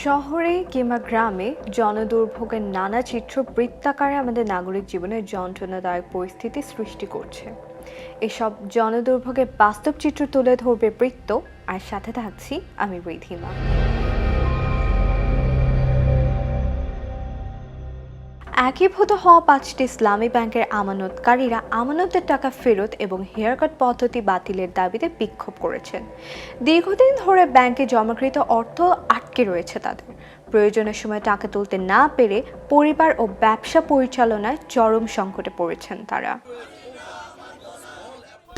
শহরে কিংবা গ্রামে জনদুর্ভোগের নানা চিত্র বৃত্তাকারে আমাদের নাগরিক জীবনে যন্ত্রণাদায়ক পরিস্থিতি সৃষ্টি করছে। এসব জনদুর্ভোগের বাস্তব চিত্র তুলে ধরবে বৃত্ত, আর সাথে থাকছি আমি রিধিমা। একীভূত হওয়া 5টি ইসলামী ব্যাংকের আমানতকারীরা আমানতের টাকা ফেরত এবং হেয়ারকাট পদ্ধতি বাতিলের দাবিতে বিক্ষোভ করেছেন। দীর্ঘদিন ধরে ব্যাংকে জমাকৃত অর্থ আটকে রয়েছে তাদের। প্রয়োজনের সময় টাকা তুলতে না পেরে পরিবার ও ব্যবসা পরিচালনায় চরম সংকটে পড়েছেন তারা।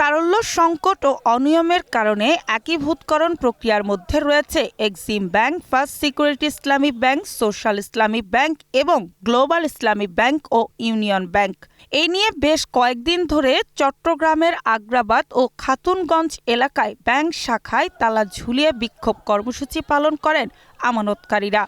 তারল্য সংকট ও অনিয়মের কারণে একীভূতকরণ প্রক্রিয়ার মধ্যে রয়েছে এক্সিম ব্যাংক, ফার্স্ট সিকিউরিটি ইসলামী ব্যাংক, সোশ্যাল ইসলামী ব্যাংক এবং গ্লোবাল ইসলামী ব্যাংক ও ইউনিয়ন ব্যাংক। এই নিয়ে বেশ কয়েকদিন ধরে চট্টগ্রামের আগ্রাবাদ ও খাতুনগঞ্জ এলাকায় ব্যাংক শাখায় তালা ঝুলিয়ে বিক্ষোভ কর্মসূচি পালন করেন আমানতকারীরা।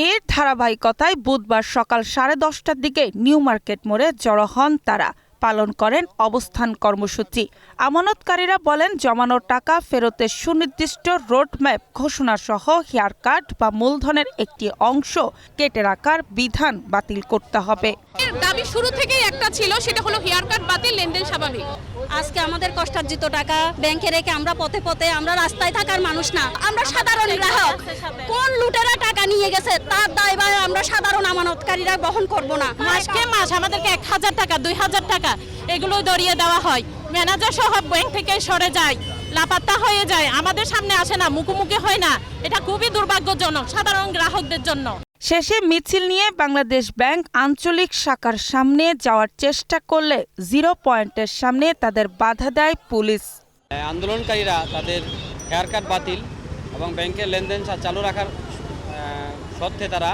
এর ধারাবাহিকতায় বুধবার সকাল 10:30টার দিকে নিউ মার্কেট মোড়ে জড়ো হন তারা, পালন করেন অবস্থান কর্মসূচি। আমানতকারীরা বলেন, জমানো টাকা ফেরতের সুনির্দিষ্ট রোডম্যাপ ঘোষণা সহ হেয়ার কাট বা মূলধনের একটি অংশ কেটে রাখার বিধান বাতিল করতে হবে। এর দাবি শুরু থেকেই একটা ছিল, সেটা হলো হেয়ার কাট বাতিল, লেনদেন স্বাভাবিক। আজকে আমাদের কষ্টার্জিত টাকা ব্যাংকে রেখে আমরা পথে পথে, আমরা রাস্তায় থাকার মানুষ না, আমরা সাধারণ গ্রাহক। কোন লুটেরা টাকা নিয়ে গেছে তার দায়ভার আমরা সাধারণ আমানতকারীরা বহন করব না। মাসকে মাস আমাদেরকে 1000 টাকা 2000 টাকা এগুলো দরিয়ে দেওয়া হয়। ম্যানেজার সহ ব্যাংক থেকে সরে যায়, লাপাত্তা হয়ে যায়, আমাদের সামনে আসে না, মুখোমুখি হয় না। এটা খুবই দুর্ভাগ্যজনক সাধারণ গ্রাহকদের জন্য। শেষে মিছিল নিয়ে বাংলাদেশ ব্যাংক আঞ্চলিক শাখার সামনে যাওয়ার চেষ্টা করলে জিরো পয়েন্টের সামনে তাদের বাধা দেয় পুলিশ। আন্দোলনকারীরা তাদের হেয়ার কাট বাতিল এবং ব্যাংকের লেনদেন চালু রাখার সত্ত্বে তারা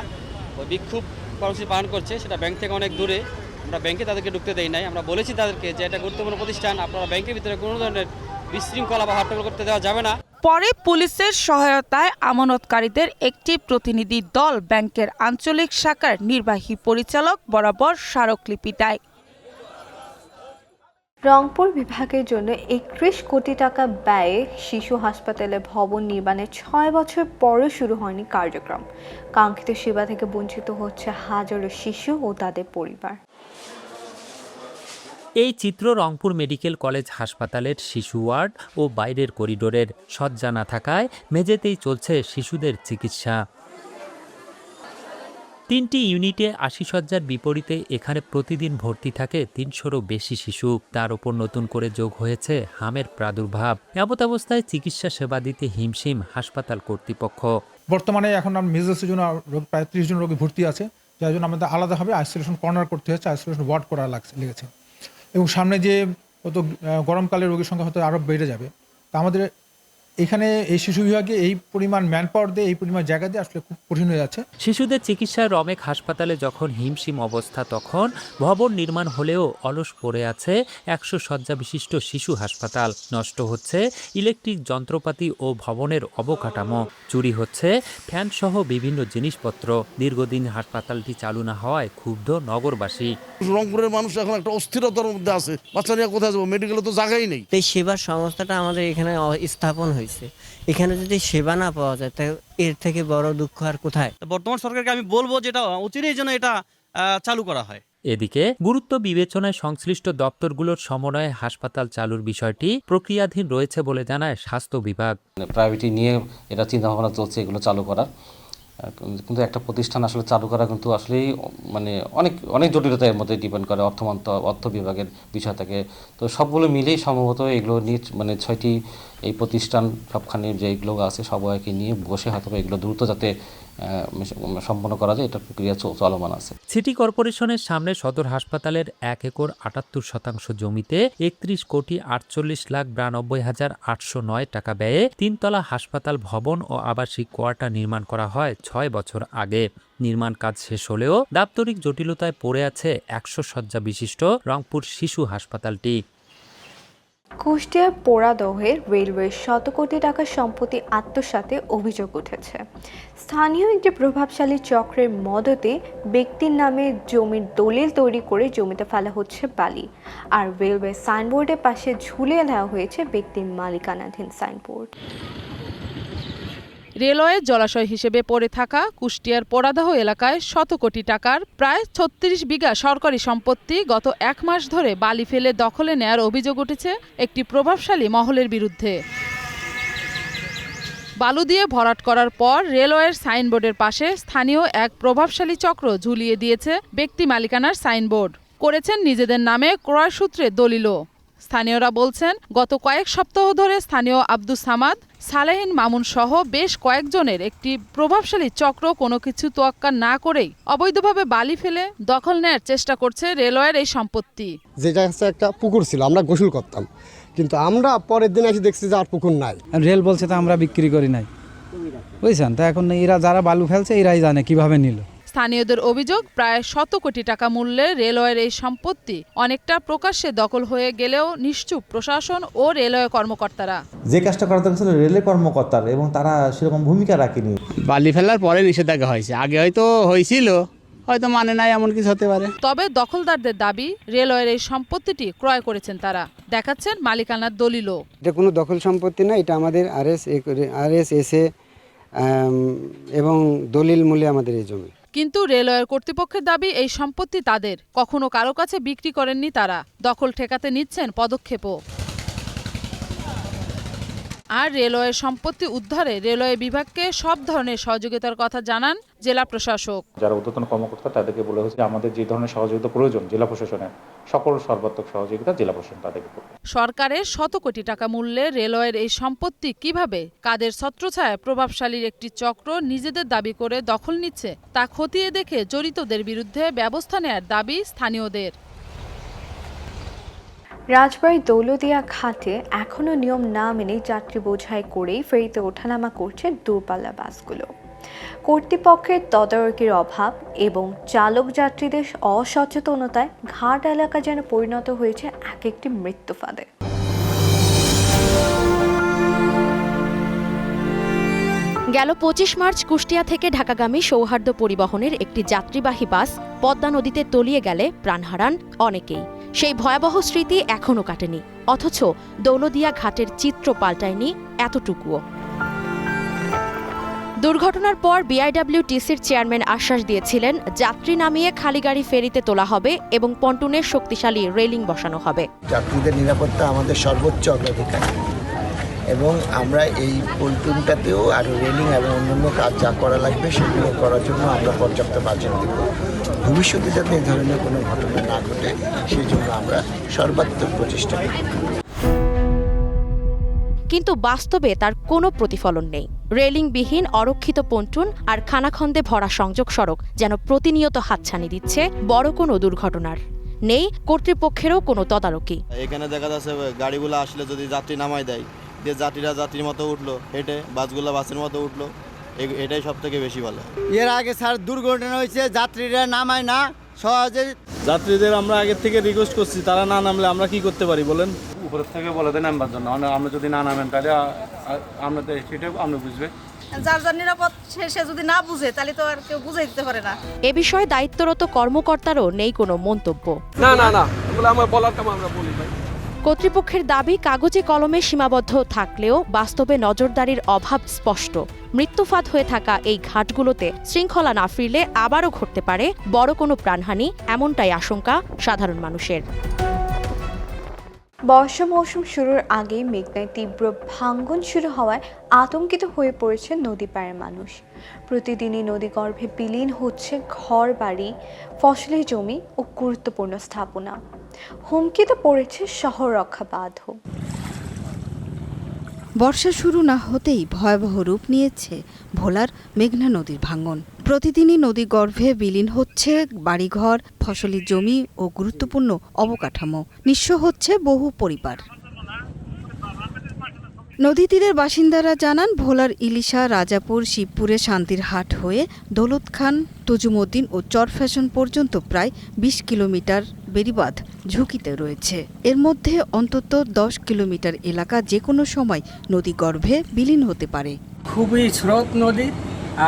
ওই বিক্ষোভ কর্মসূচি পালন করছে। সেটা ব্যাংক থেকে অনেক দূরে। আমরা ব্যাংকে তাদেরকে ঢুকতে দেই নাই। আমরা বলেছি তাদেরকে যে এটা গুরুত্বপূর্ণ প্রতিষ্ঠান, আপনারা ব্যাংকের ভিতরে কোনো ধরনের বিশৃঙ্খলা বা হট্টগোল করতে দেওয়া যাবে না। পরে পুলিশের সহায়তায় আমানতকারীদের একটি প্রতিনিধি দল ব্যাংকের আঞ্চলিক শাখার নির্বাহী পরিচালক বরাবর স্মারকলিপি দেয়। রংপুর বিভাগের জন্য 31 কোটি টাকা ব্যয়ে শিশু হাসপাতালে ভবন নির্মাণের 6 বছর পরও শুরু হয়নি কার্যক্রম। কাঙ্ক্ষিত সেবা থেকে বঞ্চিত হচ্ছে হাজারো শিশু ও তাদের পরিবার। এই চিত্র রংপুর মেডিকেল কলেজ হাসপাতালের শিশু ওয়ার্ড ও বাইরের করিডোরের। শয্যা না থাকায় মেঝেতেই চলছে শিশুদের চিকিৎসা। 3টি ইউনিটে 80 শয্যার বিপরীতে এখানে প্রতিদিন ভর্তি থাকে 300-রও বেশি শিশু। তার উপর নতুন করে যোগ হয়েছে হামের প্রাদুর্ভাব। এমত অবস্থায় চিকিৎসা সেবা দিতে হিমশিম হাসপাতাল কর্তৃপক্ষ। বর্তমানে এখন মেজেসের জন্য প্রায় 30 জন রোগী ভর্তি আছে, যার জন্য আমাদের আলাদাভাবে আইসোলেশন কর্নার করতে হচ্ছে, আইসোলেশন ওয়ার্ড করা লেগেছে। এবং সামনে যে হয়তো গরমকালে রোগীর সংখ্যা হয়তো আরও বেড়ে যাবে। তা আমাদের এখানে এই শিশু বিভাগে এই পরিমাণ ম্যান পাওয়ার দিয়ে, এই পরিমাণ জায়গা দিয়ে আসলে খুব কঠিন হয়ে যাচ্ছে। শিশুদের চিকিৎসায় রমেক হাসপাতালে যখন হিমশিম অবস্থা, তখন ভবন নির্মাণ হলেও অলস পড়ে আছে 100 শয্যা বিশিষ্ট শিশু হাসপাতাল। নষ্ট হচ্ছে ইলেকট্রিক যন্ত্রপাতি ও ভবনের অবকাঠামো। চুরি হচ্ছে ফ্যানসহ বিভিন্ন জিনিসপত্র। দীর্ঘদিন হাসপাতালটি চালু না হওয়ায় ক্ষুব্ধ নগরবাসী। রংপুরের মানুষ এখন একটা অস্থিরতার মধ্যে আছে। বাচ্চা নিয়ে কোথায় যাবো? মেডিকেলে তো জায়গাই নেই। এই সেবার সংস্থাটা আমাদের এখানে স্থাপন হয়েছে, এখানে যদি সেবা না পাওয়া যায় তা এর থেকে বড় দুঃখ আর কোথায়। বর্তমান সরকারকে আমি বলবো যেটা অচিরেই যেন এটা চালু করা হয়। এদিকে গুরুত্ব বিবেচনায় সংশ্লিষ্ট দপ্তরগুলোর সমন্বয়ে হাসপাতাল চালুর বিষয়টি প্রক্রিয়াধীন রয়েছে বলে জানায় স্বাস্থ্য বিভাগ। প্রাইভেটি নিয়ে এটা চিন্তা ভাবনা চলছে এগুলো চালু করার, কিন্তু একটা প্রতিষ্ঠান আসলে চালু করা কিন্তু আসলেই মানে অনেক জটিলতা এর মধ্যে ডিপেন্ড করে। অর্থ বিভাগের বিষয় থাকে। তো সবগুলো মিলেই সম্ভবত এগুলো নিয়ে মানে 6টি এই প্রতিষ্ঠান সবখানে যেগুলো আছে সবাইকে নিয়ে বসে হয়তো এগুলো দ্রুত যাতে সম্পন্ন করা যায়, এটা প্রক্রিয়া চলমান আছে। সিটি কর্পোরেশনের সামনে সদর হাসপাতালের 1 একর 78% জমিতে 31,48,92,809 টাকা ব্যয়ে 3তলা হাসপাতাল ভবন ও আবাসিক কোয়ার্টার নির্মাণ করা হয় 6 বছর আগে। নির্মাণ কাজ শেষ হলেও দাপ্তরিক জটিলতায় পড়ে আছে 100 শয্যা বিশিষ্ট রংপুর শিশু হাসপাতালটি। কুষ্টিয়ার পোড়াদহে রেলওয়ের শত কোটি টাকার সম্পত্তি আত্মসাতে অভিযোগ উঠেছে। স্থানীয় একটি প্রভাবশালী চক্রের মদতে ব্যক্তির নামে জমির দলিল তৈরি করে জমিতে ফেলা হচ্ছে বালি, আর রেলওয়ে সাইনবোর্ডের পাশে ঝুলিয়ে দেওয়া হয়েছে ব্যক্তির মালিকানাধীন সাইনবোর্ড। রেলওয়ে জলাশয় হিসেবে পড়ে থাকা কুষ্টিয়ার পোড়াদহ এলাকায় শত কোটি টাকার প্রায় ৩৬ বিঘা সরকারি সম্পত্তি গত ১ মাস ধরে বালি ফেলে দখলে নেয়ার অভিযোগ উঠেছে একটি প্রভাবশালী মহলের বিরুদ্ধে। বালু দিয়ে ভরাট করার পর রেলওয়ের সাইনবোর্ডের পাশে স্থানীয় এক প্রভাবশালী চক্র ঝুলিয়ে দিয়েছে ব্যক্তি মালিকানার সাইনবোর্ড, করেছেন নিজেদের নামে ক্রয়সূত্রে দলিলও। স্থানীয়রা বলছেন, গত কয়েক সপ্তাহ ধরে স্থানীয় আব্দুস সামাদ, সালেহিন মামুন সহ বেশ কয়েকজনের একটি প্রভাবশালী চক্র কোনো কিছু তোয়াক্কা না করেই অবৈধভাবে বালি ফেলে দখল নেয়ার চেষ্টা করছে রেলওয়ের এই সম্পত্তি। যেটা হচ্ছে একটা পুকুর ছিল, আমরা গোসল করতাম, কিন্তু আমরা পরের দিন এসে দেখছি যে আর পুকুর নাই। রেল বলছে তো আমরা বিক্রি করি নাই, বুঝছেন? তো এখন এরা যারা বালু ফেলছে এরাই জানে কিভাবে নিল। স্থানীয়দের অভিযোগ, প্রায় ১০০ কোটি টাকা মূল্যের রেলওয়ের এই সম্পত্তি অনেকটা প্রকাশ্যে দখল হয়ে গেলেও নিশ্চুপ প্রশাসন ও রেলওয়ে কর্মকর্তারা। যে কাজটা করা দরকার ছিল রেলের কর্মকর্তার, এবং তারা সেরকম ভূমিকা রাখেনি। বালি ফেলার পরে নিষেধাজ্ঞা হয়েছে, আগে হয়তো হয়েছিল, হয়তো মানে নাই, এমন কিছু হতে পারে। তবে দখলদারদের দাবি, রেলওয়ের এই সম্পত্তিটি ক্রয় করেছেন তারা, দেখাচ্ছেন মালিকানার দলিলও। এটা কোনো দখল সম্পত্তি না, এটা আমাদের RSSA এবং দলিল মূল্যে আমাদের এই জমি। কিন্তু রেলওয়ের কর্তৃপক্ষের দাবি, এই সম্পত্তি তাদের, কখনো কারো কাছে বিক্রি করেননি তারা, দখল ঠেকাতে নিচ্ছেন পদক্ষেপও। আর রেলওয়ের সম্পত্তি উদ্ধারে রেলওয়ে বিভাগকে সব ধরনের সহযোগিতার কথা জানান জেলা প্রশাসক। যারা ঊর্ধ্বতন কর্মকর্তা তাদেরকে বলে হয়েছে আমাদের যে ধরনের সহযোগিতা প্রয়োজন জেলা প্রশাসনের, সকল সর্বাত্মক সহযোগিতা জেলা প্রশাসন তাদেরকে করবে। সরকারের ১০০ কোটি টাকা মূল্যের রেলওয়ের এই সম্পত্তি কিভাবে কাদের ছত্রছায়ায় প্রভাবশালীর একটি চক্র নিজেদের দাবি করে দখল নিচ্ছে তা খতিয়ে দেখে জড়িতদের বিরুদ্ধে ব্যবস্থা নেয়ার দাবি স্থানীয়দের। রাজবাড়ী দৌলদিয়া ঘাটে এখনও নিয়ম না মেনে যাত্রী বোঝাই করেই ফেরিতে ওঠানামা করছে দূরপাল্লা বাসগুলো। কর্তৃপক্ষের তদারকির অভাব এবং চালক যাত্রীদের অসচেতনতায় ঘাট এলাকা যেন পরিণত হয়েছে এক একটি মৃত্যু ফাঁদে। গেল ২৫ মার্চ কুষ্টিয়া থেকে ঢাকাগামী সৌহার্দ্য পরিবহনের একটি যাত্রীবাহী বাস পদ্মা নদীতে তলিয়ে গেলে প্রাণ হারান অনেকেই। সেই ভয়াবহ স্মৃতি এখনও কাটেনি, অথচ দৌলদিয়া ঘাটের চিত্র পাল্টায়নি এতটুকুও। দুর্ঘটনার পর বিআইডব্লিউটিসির চেয়ারম্যান আশ্বাস দিয়েছিলেন, যাত্রী নামিয়ে খালি গাড়ি ফেরিতে তোলা হবে এবং পন্টুনের শক্তিশালী রেলিং বসানো হবে। যাত্রীদের নিরাপত্তা আমাদের সর্বোচ্চ অগ্রাধিকার, এবং আমরা এই পন্টুনটাতেও আরও রেলিং এবং অন্যান্য কাজ যা করা লাগবে সেগুলো করার জন্য আমরা পর্যাপ্ত বাজেট দেব। ভবিষ্যতে যাতে এই ধরনের কোনো ঘটনা না ঘটে সেই জন্য আমরা সর্বাত্মক প্রচেষ্টা করব। কিন্তু বাস্তবে তার কোনো প্রতিফলন নেই। রেলিংবিহীন অরক্ষিত পন্টুন আর খানাখন্দে ভরা সংযোগ সড়ক যেন প্রতিনিয়ত হাতছানি দিচ্ছে বড় কোনো দুর্ঘটনার। নেই কর্তৃপক্ষেরও কোনো তদারকি। এখানে দেখা যাচ্ছে গাড়িগুলো আসলে যদি যাত্রী নামায় দেয়, যে যাত্রীরা যাত্রীর মতো উঠলো হেঁটে, বাসগুলো বাসের মতো উঠলো, এটাই সব থেকে বেশি ভালো। এর আগে স্যার দুর্ঘটনা হয়েছে, যাত্রীরা নামায় না সহজে। যাত্রীদের আমরা আগের থেকে রিকোয়েস্ট করছি, তারা না নামলে আমরা কি করতে পারি বলেন? উপরের থেকে বলে দেন নামবার জন্য, আমরা যদি না নামেন তাহলে আমরা সেটা আমরা বুঝবে। যার যার নিরাপদ সে যদি না বুঝে তাহলে তো আর কেউ বুঝাই দিতে পারে না। এ বিষয়ে দায়িত্বরত কর্মকর্তারও নেই কোনো মন্তব্য। না আমার বলার কাম আমরা বলি ভাই। কর্তৃপক্ষের দাবি কাগজে কলমে সীমাবদ্ধ থাকলেও বাস্তবে নজরদারির অভাব স্পষ্ট। মৃত্যুফাত হয়ে থাকা এই ঘাটগুলোতে শৃঙ্খলা না ফিরলে আবারও ঘটতে পারে বড় কোনো প্রাণহানি, এমনটাই আশঙ্কা সাধারণ মানুষের। বর্ষা মৌসুম শুরুর আগেই মেঘনায় তীব্র ভাঙ্গন শুরু হওয়ায় আতঙ্কিত হয়ে পড়েছে নদী পাড়ের মানুষ। প্রতিদিনই নদীগর্ভে বিলীন হচ্ছে ঘর বাড়ি, ফসলি জমি ও গুরুত্বপূর্ণ স্থাপনা। হুমকিতে পড়েছে শহর রক্ষা বাঁধও। বর্ষা শুরু না হতেই ভয়াবহ রূপ নিয়েছে ভোলার মেঘনা নদীর ভাঙন। প্রতিদিনই নদী গর্ভে বিলীন হচ্ছে বাড়িঘর, ফসলি জমি ও গুরুত্বপূর্ণ অবকাঠামো। নিঃস্ব হচ্ছে বহু পরিবার। নদী তীরের বাসিন্দারা জানান, ভোলার ইলিশা, রাজাপুর, শিবপুরে শান্তির হাট হয়ে দৌলত খান, তজুমউদ্দিন ও চরফ্যাশন পর্যন্ত প্রায় ২০ কিলোমিটার বেড়িবাঁধ ঝুঁকিতে রয়েছে। এর মধ্যে অন্তত ১০ কিলোমিটার এলাকা যে কোনো সময় নদী গর্ভে বিলীন হতে পারে। খুবই স্রোত নদী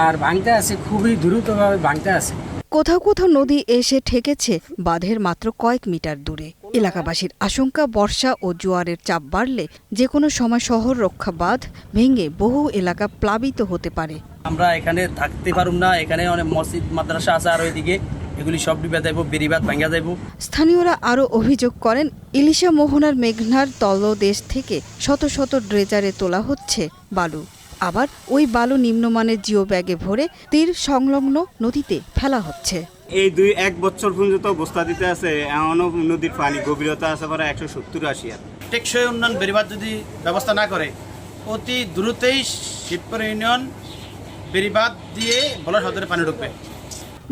আর ভাঙতে আছে, খুবই দ্রুতভাবে ভাঙতে আছে। কোথাও কোথাও নদী এসে ঠেকেছে বাঁধের মাত্র কয়েক মিটার দূরে। এলাকাবাসীর আশঙ্কা, বর্ষা ও জোয়ারের চাপ বাড়লে যে কোনো সময় শহর রক্ষা বাঁধ ভেঙে বহু এলাকা প্লাবিত হতে পারে। আমরা এখানে থাকতে পারুম না, এখানে অনেক মসজিদ মাদ্রাসা আছে, আর ওইদিকে এগুলি সব ডুবে যাইব, বেড়িবাঁধ ভাঙা যাইব। স্থানীয়রা আরও অভিযোগ করেন, ইলিশা মোহনার মেঘনার তলদেশ থেকে শত শত ড্রেজারে তোলা হচ্ছে বালু। আবার ওই বালু নিম্নমানের জিও ব্যাগে ভরে তীর সংলগ্ন নদীতে ফেলা হচ্ছে। এই 2-1 বছর পর্যন্ত বস্তা দিতে আছে, এমনও নদীর পানি গভীরতা আছে প্রায় 170-80 আর। টেকসই উন্নয়ন বেড়িবাঁধ যদি ব্যবস্থা না করে অতি দ্রুতই শিবপুর ইউনিয়ন বেড়িবাঁধ দিয়ে বলা সদরে পানি ঢুকবে।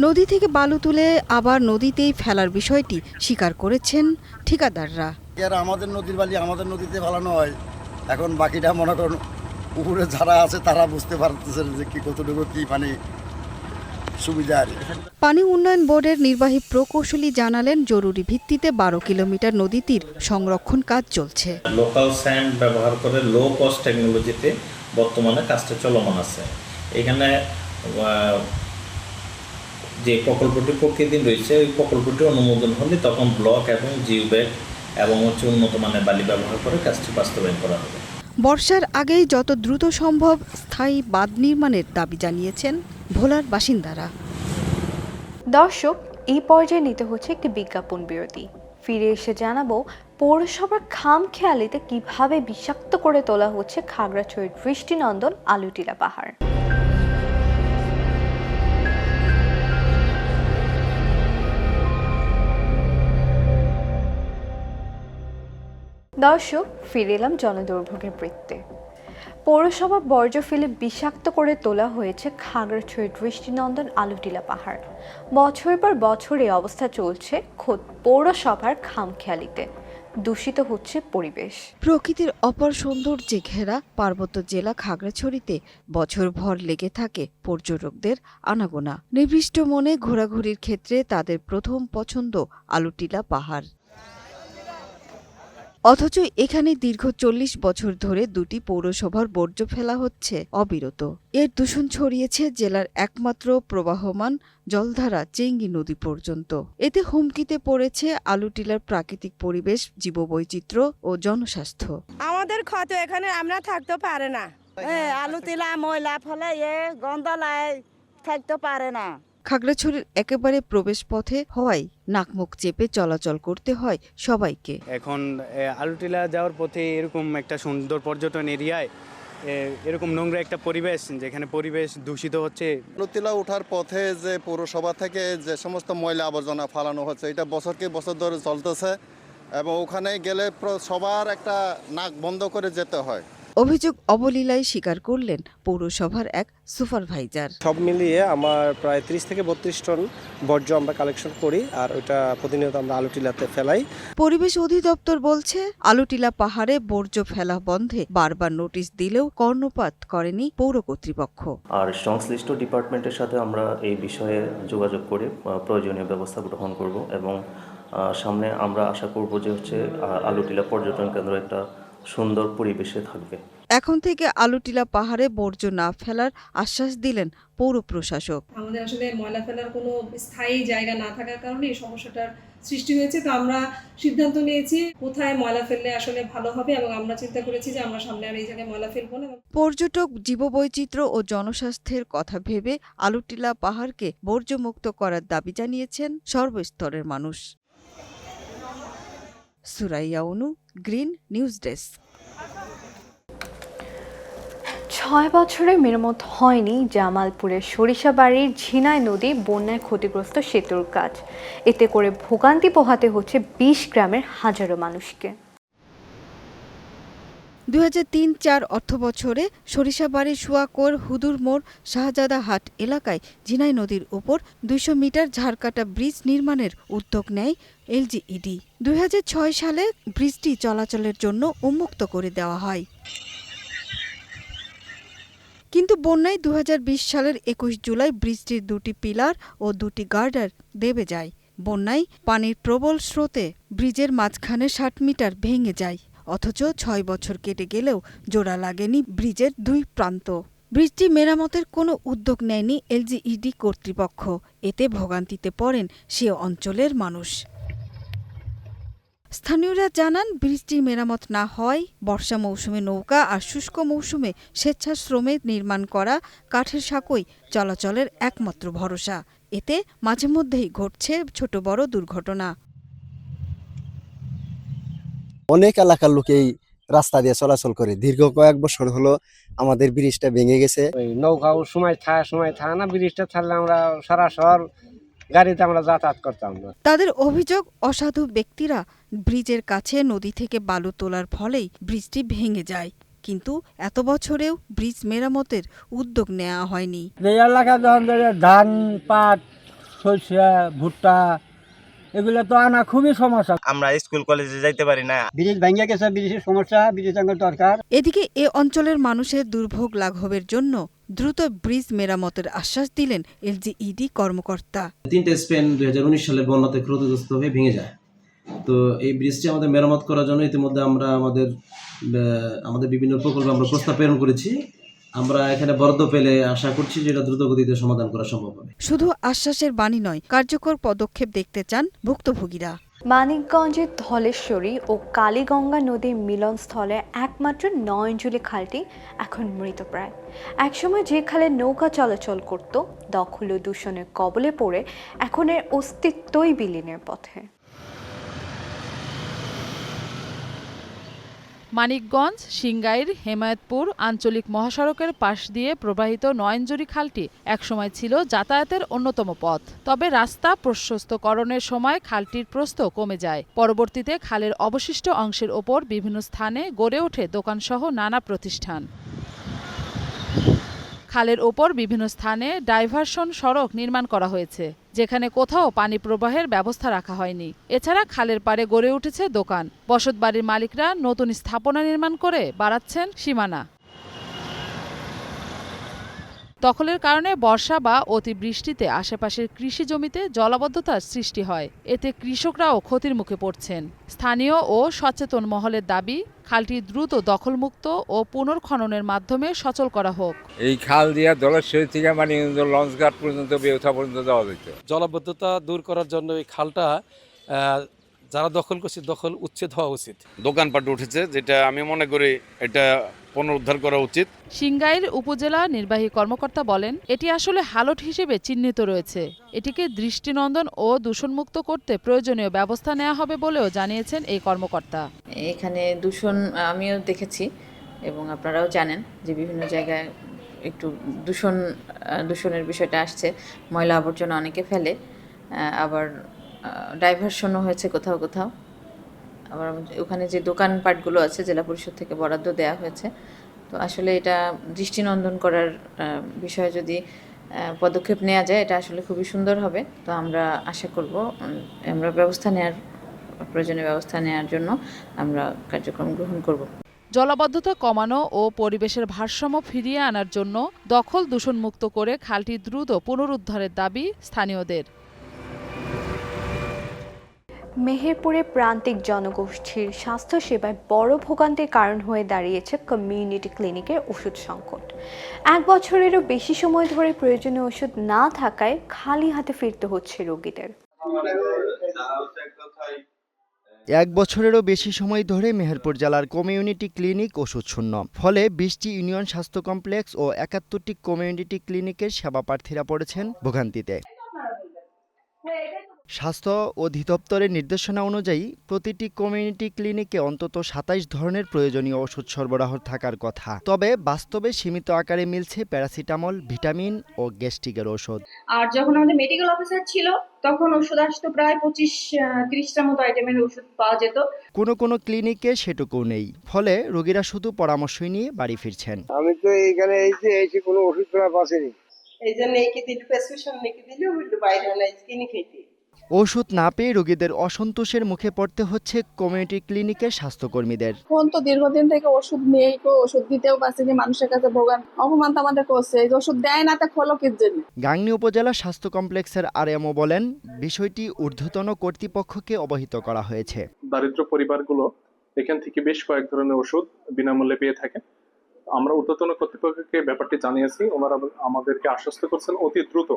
নদী থেকে বালু তুলে আবার নদীতেই ফেলার বিষয়টি স্বীকার করেছেন ঠিকাদাররা। আমাদের নদীর বালি আমাদের নদীতে ফেলানো হয়, এখন বাকিটা মনে করুন উপরে যারা আছে তারা বুঝতে পারতেছেন যে কি কতটুকু কি পানি সুবিধা আর। পানি উন্নয়ন বোর্ডের নির্বাহী প্রকৌশলী জানালেন, জরুরি ভিত্তিতে 12 কিলোমিটার নদী তীর সংরক্ষণ কাজ চলছে। লোকাল স্যান্ড ব্যবহার করে লো কস্ট টেকনোলজিতে বর্তমানে কাজটা চলমান আছে। এখানে যে প্রকল্পটি প্রকৃতির রয়েছে, ওই প্রকল্পটি অনুমোদন হলে তখন ব্লক এবং জিও ব্যাগ এবং উন্নত মানের বালি ব্যবহার করে কাজটি বাস্তবায়ন করা হবে। বর্ষার আগেই যত দ্রুত সম্ভব স্থায়ী বাঁধ নির্মাণের দাবি জানিয়েছেন ভোলার বাসিন্দারা। দর্শক, এই পর্যায়ে নিতে হচ্ছে একটি বিজ্ঞাপন বিরতি। ফিরে এসে জানাবো পৌরসভার খামখেয়ালিতে কিভাবে বিষাক্ত করে তোলা হচ্ছে খাগড়াছড়ির দৃষ্টিনন্দন আলুটিলা পাহাড়। দর্শক, ফিরে এলাম জনদুর্ভোগের বৃত্তে। পৌরসভা বর্জ্য ফেলে বিষাক্ত করে তোলা হয়েছে খাগড়াছড়ির দৃষ্টিনন্দন আলুটিলা পাহাড়। বছরের পর বছর এই অবস্থা চলছে খোদ পৌরসভার খামখেয়ালিতে। দূষিত হচ্ছে পরিবেশ। প্রকৃতির অপার সৌন্দর্যে ঘেরা পার্বত্য জেলা খাগড়াছড়িতে বছরভর লেগে থাকে পর্যটকদের আনাগোনা। নির্দিষ্ট মনে ঘোরাঘুরির ক্ষেত্রে তাদের প্রথম পছন্দ আলুটিলা পাহাড়। অথচ এখানে দীর্ঘ 40 বছর ধরে দুটি পৌরসভার বর্জ্য ফেলা হচ্ছে অবিরত। এর দূষণ ছড়িয়েছে জেলার একমাত্র প্রবাহমান জলধারা চেঙ্গি নদী পর্যন্ত। এতে হুমকিতে পড়েছে আলুটিলার প্রাকৃতিক পরিবেশ, জীববৈচিত্র্য ও জনস্বাস্থ্য। আমাদের ক্ষত এখানে আমরা থাকতে পারে না, আলুটিলা ময়লা ফলে গন্ধ লাই থাকতে পারে না। খাগড়াছড়ির একেবারে প্রবেশ পথে হওয়ায় নাকমুখ চেপে চলাচল করতে হয় সবাইকে। এখন আলুটিলা যাওয়ার পথে এরকম একটা সুন্দর পর্যটন এরিয়ায় এরকম নোংরা একটা পরিবেশ, যেখানে পরিবেশ দূষিত হচ্ছে। আলুটিলা ওঠার পথে যে পৌরসভা থেকে যে সমস্ত ময়লা আবর্জনা ফালানো হচ্ছে, এটা বছরকে বছর ধরে চলতেছে এবং ওখানে গেলে সবার একটা নাক বন্ধ করে যেতে হয়। অভিযোগ অবলীলায় স্বীকার করলেন পৌরসভার এক সুপারভাইজার। সব মিলিয়ে আমার প্রায় 30 থেকে 32 টন বর্জ্য আমরা কালেকশন করি, আর ওইটা প্রতিনিয়ত আমরা আলুটিলাতে ফেলাই। পরিবেশ অধিদপ্তর বলছে, আলুটিলা পাহাড়ে বর্জ্য ফেলা বন্ধে বারবার নোটিশ দিলেও কর্ণপাত করেনি পৌর কর্তৃপক্ষ। আর সংশ্লিষ্ট ডিপার্টমেন্টের সাথে আমরা এই বিষয়ে যোগাযোগ করে প্রয়োজনীয় ব্যবস্থা গ্রহণ করব এবং সামনে আমরা আশা করব যে আলুটিলা পর্যটন কেন্দ্র একটা সুন্দর পরিবেশে থাকবে। এখন থেকে আলুটিলা পাহাড়ে বর্জ্য না ফেলার আশ্বাস দিলেন পৌর প্রশাসক। আমাদের আসলে ময়লা ফেলার কোনো স্থায়ী জায়গা না থাকার কারণে এই সমস্যাটার সৃষ্টি হয়েছে। তো আমরা সিদ্ধান্ত নিয়েছি কোথায় ময়লা ফেললে আসলে ভালো হবে এবং আমরা চিন্তা করেছি যে আমরা সামনে আর এই জায়গায় ময়লা ফেলবো না। পর্যটক, জীববৈচিত্র্য ও জনস্বাস্থ্যের কথা ভেবে আলুটিলা পাহাড়কে বর্জ্যমুক্ত করার দাবি জানিয়েছেন সর্বস্তরের মানুষ। সুরাইয়া অনু, গ্রিন নিউজ ডেস্ক। 6 বছরে মেরামত হয়নি জামালপুরের সরিষাবাড়ির ঝিনাই নদী বন্যায় ক্ষতিগ্রস্ত সেতুর কাজ। এতে করে ভোগান্তি পোহাতে হচ্ছে 20 গ্রামের হাজারো মানুষকে। 2003-04 অর্থবছরে সরিষাবাড়ি সুয়াকোর হুদুর মোড় শাহজাদা হাট এলাকায় ঝিনাই নদীর ওপর 200 মিটার ঝাড়কাটা ব্রিজ নির্মাণের উদ্যোগ নেয় এলজিইডি। 2006 সালে ব্রিজটি চলাচলের জন্য উন্মুক্ত করে দেওয়া হয়, কিন্তু বন্যায় 2020 সালের 21 জুলাই ব্রিজটির 2টি পিলার ও 2টি গার্ডার দেবে যায়। বন্যায় পানির প্রবল স্রোতে ব্রিজের মাঝখানে 60 মিটার ভেঙে যায়। অথচ 6 বছর কেটে গেলেও জোড়া লাগেনি ব্রিজের 2 প্রান্ত। ব্রিজটি মেরামতের কোনো উদ্যোগ নেয়নি এলজিইডি কর্তৃপক্ষ। এতে ভোগান্তিতে পড়েন সে অঞ্চলের মানুষ। স্থানীয়রা জানান, ব্রিজটি মেরামত না হওয়ায় বর্ষা মৌসুমে নৌকা আর শুষ্ক মৌসুমে স্বেচ্ছাশ্রমে নির্মাণ করা কাঠের সাঁকোই চলাচলের একমাত্র ভরসা। এতে মাঝে মধ্যেই ঘটছে ছোট বড় দুর্ঘটনা। অনেক এলাকার লোক এই রাস্তা দিয়ে চলাচল করে। দীর্ঘ কয়েক বছর হলো আমাদের ব্রিজটা ভেঙে গেছে। নৌকাও সময় থাকে না, ব্রিজটা থাকলে আমরা সারা শহর গাড়িতে আমরা যাতায়াত করতাম না। তাদের অভিযোগ, অসাধু ব্যক্তিরা ব্রিজের কাছে নদী থেকে বালু তোলার ফলেই ব্রিজটি ভেঙে যায়। কিন্তু এত বছরেও ব্রিজ মেরামতের উদ্যোগ নেওয়া হয়নি। এই এলাকা যখন ধান, পাট, সরষে, ভুট্টা এগুলো তো আনা খুবই সমস্যা। আমরা স্কুল কলেজে যাইতে পারি না। ব্রিজ ভেঙে গেছে, ব্রিজের সমস্যা, ব্রিজ দরকার। এদিকে এ অঞ্চলের মানুষের দুর্ভোগ লাঘবের জন্য দ্রুত ব্রিজ মেরামতের আশ্বাস দিলেন এলজিইডি কর্মকর্তা। 3টে স্পেন 2019 সালের বন্যাতে ক্ষতিগ্রস্ত হয়ে ভেঙে যায়। তো এই ব্রিজটি আমাদের মেরামত করার জন্য ইতিমধ্যে আমরা আমাদের বিভিন্ন প্রকল্পে আমরা প্রস্তাব প্রেরণ করেছি। আমরা এখানে বরাদ্দ পেলে আশা করছি যে এটা দ্রুত গতিতে সমাধান করা সম্ভব হবে। শুধু আশ্বাসের বাণী নয়, কার্যকর পদক্ষেপ দেখতে চান ভুক্তভোগীরা। মানিকগঞ্জের ধলেশ্বরী ও কালীগঙ্গা নদীর মিলনস্থলে একমাত্র নয়নজুলি খালটি এখন মৃতপ্রায়। একসময় যে খালে নৌকা চলাচল করত, দখল ও দূষণের কবলে পড়ে এখন এর অস্তিত্বই বিলীনের পথে। মানিকগঞ্জ, সিংগাইর, হেমায়েতপুর আঞ্চলিক মহাসড়কের পাশ দিয়ে প্রবাহিত নয়নজুরি খালটি একসময় ছিল যাতায়াতের অন্যতম পথ। তবে রাস্তা প্রশস্তকরণের সময় খালটির প্রস্থ কমে যায়। পরবর্তীতে খালের অবশিষ্ট অংশের ওপর বিভিন্ন স্থানে গড়ে ওঠে দোকানসহ নানা প্রতিষ্ঠান। খালের ওপর বিভিন্ন স্থানে ডাইভারশন সড়ক নির্মাণ করা হয়েছে, যেখানে কোথাও পানি প্রবাহের ব্যবস্থা রাখা হয়নি। এছাড়া খালের পাড়ে গড়ে উঠেছে দোকান। বসতবাড়ির মালিকরা নতুন স্থাপনা নির্মাণ করে বাড়াচ্ছেন সীমানা। দখলের কারণে বর্ষা বা অতিবৃষ্টিতে আশেপাশের কৃষি জমিতে জলাবদ্ধতার সৃষ্টি হয়। এতে কৃষকরাও ক্ষতির মুখে পড়ছেন। স্থানীয় ও সচেতন মহলের দাবি, খালটি দ্রুত দখলমুক্ত ও পুনর্খননের মাধ্যমে সচল করা হোক। এই খাল দিয়া ধলেশ্বরী থেকে লঞ্চঘাট পর্যন্ত বেউথা পর্যন্ত যাওয়া যেত। জলাবদ্ধতা দূর করার জন্য এই খালটা যারা দখল করছে, দখল উচ্ছেদ হওয়া উচিত। দোকানপাট উঠেছে, যেটা আমি মনে করি এটা পুনরুদ্ধার করা উচিত। সিংগাইর উপজেলা নির্বাহী কর্মকর্তা বলেন, এটি আসলে হালট হিসেবে চিহ্নিত রয়েছে। এটিকে দৃষ্টিনন্দন ও দূষণমুক্ত করতে প্রয়োজনীয় ব্যবস্থা নেওয়া হবে বলেও জানিয়েছেন এই কর্মকর্তা। এখানে দূষণ আমিও দেখেছি এবং আপনারাও জানেন যে বিভিন্ন জায়গায় একটু দূষণের বিষয়টা আসছে। ময়লা আবর্জনা অনেকে ফেলে, আবার ডাইভারশনও হয়েছে কোথাও কোথাও। আবার ওখানে যে দোকানপাটগুলো আছে জেলা পরিষদ থেকে বরাদ্দ দেওয়া হয়েছে। তো আসলে এটা দৃষ্টিনন্দন করার বিষয়ে যদি পদক্ষেপ নেওয়া যায়, এটা আসলে খুবই সুন্দর হবে। তো আমরা আশা করব, আমরা প্রয়োজনীয় ব্যবস্থা নেওয়ার জন্য আমরা কার্যক্রম গ্রহণ করব। জলাবদ্ধতা কমানো ও পরিবেশের ভারসাম্য ফিরিয়ে আনার জন্য দখল দূষণমুক্ত করে খালটি দ্রুত পুনরুদ্ধারের দাবি স্থানীয়দের। মেহেরপুরে প্রান্তিক জনগোষ্ঠীর স্বাস্থ্যসেবায় বড় ভোগান্তির কারণ হয়ে দাঁড়িয়েছে কমিউনিটি ক্লিনিকের ওষুধ সংকট। 1 বছরেরও বেশি সময় ধরে প্রয়োজনীয় ওষুধ না থাকায় খালি হাতে ফিরতে হচ্ছে রোগীদের। 1 বছরেরও বেশি সময় ধরে মেহেরপুর জেলার কমিউনিটি ক্লিনিক ওষুধ শূন্য। ফলে 20টি ইউনিয়ন স্বাস্থ্য কমপ্লেক্স ও 71টি কমিউনিটি ক্লিনিকের সেবা প্রার্থীরা পড়েছেন ভোগান্তিতে। স্বাস্থ্য অধিদপ্তরের নির্দেশনা অনুযায়ী প্রতিটি কমিউনিটি ক্লিনিকে অন্তত 27 ধরনের প্রয়োজনীয় ওষুধ সরবরাহ থাকার কথা। তবে বাস্তবে সীমিত আকারে মিলছে প্যারাসিটামল, ভিটামিন ও গ্যাস্ট্রিকের ওষুধ। আর যখন আমাদের মেডিকেল অফিসার ছিল, তখন ওষুধ আসতো প্রায় 25-30টার মতো আইটেমের ওষুধ পাওয়া যেত। কোনো ক্লিনিকে সেটুকু নেই। ফলে রোগীরা শুধু পরামর্শই নিয়ে বাড়ি ফিরছেন। আমি তো এইখানে এই কোনো ওষুধ পাচ্ছিনি, এই জন্য প্রেসক্রিপশন লিখে দিলে বাইরে কিনে খেতে। ওষুধ না পেয়ে রোগীদের অসন্তোষের মুখে পড়তে হচ্ছে কমিউনিটি ক্লিনিকের স্বাস্থ্যকর্মীদের। এখন তো দীর্ঘদিন থেকে ওষুধ নেই, ওষুধ দিতেও পারছি মানুষের কাছে ভোগান অপমান তো আমাদের করছে। এই ওষুধ দেয় না, তা খোলো কি জন্য? গাংনী উপজেলা স্বাস্থ্য কমপ্লেক্সের আরএমও বলেন, বিষয়টি ঊর্ধ্বতন কর্তৃপক্ষকে অবহিত করা হয়েছে। দারিদ্র পরিবারগুলো এখান থেকে বেশ কয়েক ধরনের ওষুধ বিনামূল্যে পেয়ে থাকে। আমরা ঊর্ধ্বতন কর্তৃপক্ষকে ব্যাপারটি জানিয়েছি, ওনারা আমাদেরকে আশ্বস্ত করছেন অতি দ্রুত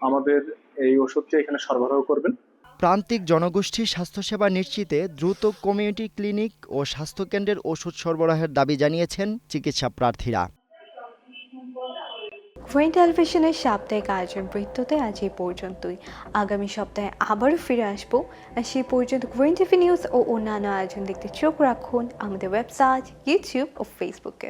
আমাদের এই ওষুধটি এখানে সরবরাহ করবেন। প্রান্তিক জনগোষ্ঠীর স্বাস্থ্যসেবা নিশ্চিতে দ্রুত কমিউনিটি ক্লিনিক ও স্বাস্থ্যকেন্দ্রের ওষুধ সরবরাহের দাবি জানিয়েছেন চিকিৎসা প্রার্থীরা। কুইন টেলিভিশনের সাপ্তাহিক আয়োজন বৃত্ততে আজ এই পর্যন্তই। আগামী সপ্তাহে আবারও ফিরে আসবো। আর সেই পর্যন্ত কুইন টিভি নিউজ ও অন্যান্য আয়োজন দেখতে চোখ রাখুন আমাদের ওয়েবসাইট, ইউটিউব ও ফেসবুকে।